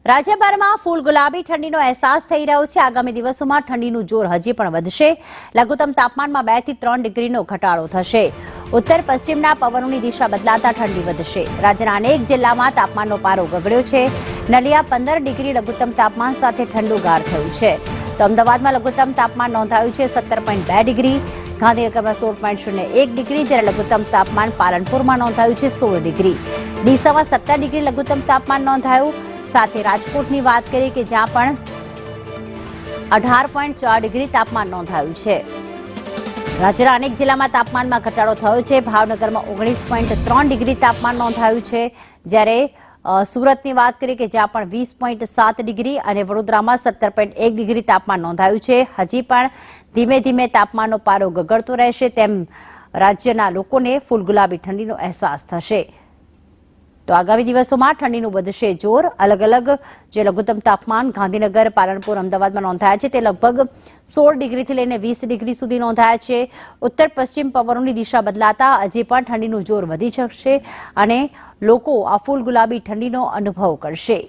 રાજ્યભરમાં ફૂલ ગુલાબી ઠંડીનો અહેસાસ થઈ રહ્યો છે। આગામી દિવસોમાં ઠંડીનું જોર હજી પણ વધશે। લઘુત્તમ તાપમાનમાં 2 થી 3 ડિગ્રીનો ઘટાડો થશે। ઉત્તર પશ્ચિમના પવનોની દિશા બદલાતા ઠંડી વધશે। રાજ્યના અનેક જિલ્લામાં તાપમાનનો પારો ગગડ્યો છે। નલિયા 15 ડિગ્રી લઘુત્તમ તાપમાન સાથે ઠંડુગાર થયું છે। તો અમદાવાદમાં લઘુત્તમ તાપમાન નોંધાયું છે 17.2 ડિગ્રી, ગાંધીનગરમાં 16.01 ડિગ્રી, જ્યારે લઘુત્તમ તાપમાન પાલનપુરમાં નોંધાયું છે 16 ડિગ્રી। ડીસામાં 17 ડિગ્રી લઘુત્તમ તાપમાન નોંધાયું। સાથે રાજકોટની વાત કરીએ કે જ્યાં પણ 18.4 ડિગ્રી તાપમાન નોંધાયું છે। રાજ્યના અનેક જિલ્લામાં તાપમાનમાં ઘટાડો થયો છે। ભાવનગરમાં 19.3 ડિગ્રી તાપમાન નોંધાયું છે, જ્યારે સુરતની વાત કરીએ કે જ્યાં પણ 20.7 ડિગ્રી અને વડોદરામાં 17.1 ડિગ્રી તાપમાન નોંધાયું છે। હજી પણ ધીમે ધીમે તાપમાનનો પારો ગગડતો રહેશે, તેમ રાજ્યના લોકોને ફૂલ ગુલાબી ઠંડીનો અહેસાસ થશે। તો આગામી દિવસોમાં ઠંડીનું વધશે જોર। અલગ અલગ જે લઘુત્તમ તાપમાન ગાંધીનગર, પાલનપુર, અમદાવાદમાં નોંધાયા છે તે લગભગ 16 ડિગ્રીથી લઈને 20 ડિગ્રી સુધી નોંધાયા છે। ઉત્તર પશ્ચિમ પવનોની દિશા બદલાતા હજી પણ ઠંડીનું જોર વધી શકશે અને લોકો આ ફૂલ ગુલાબી ઠંડીનો અનુભવ કરશે।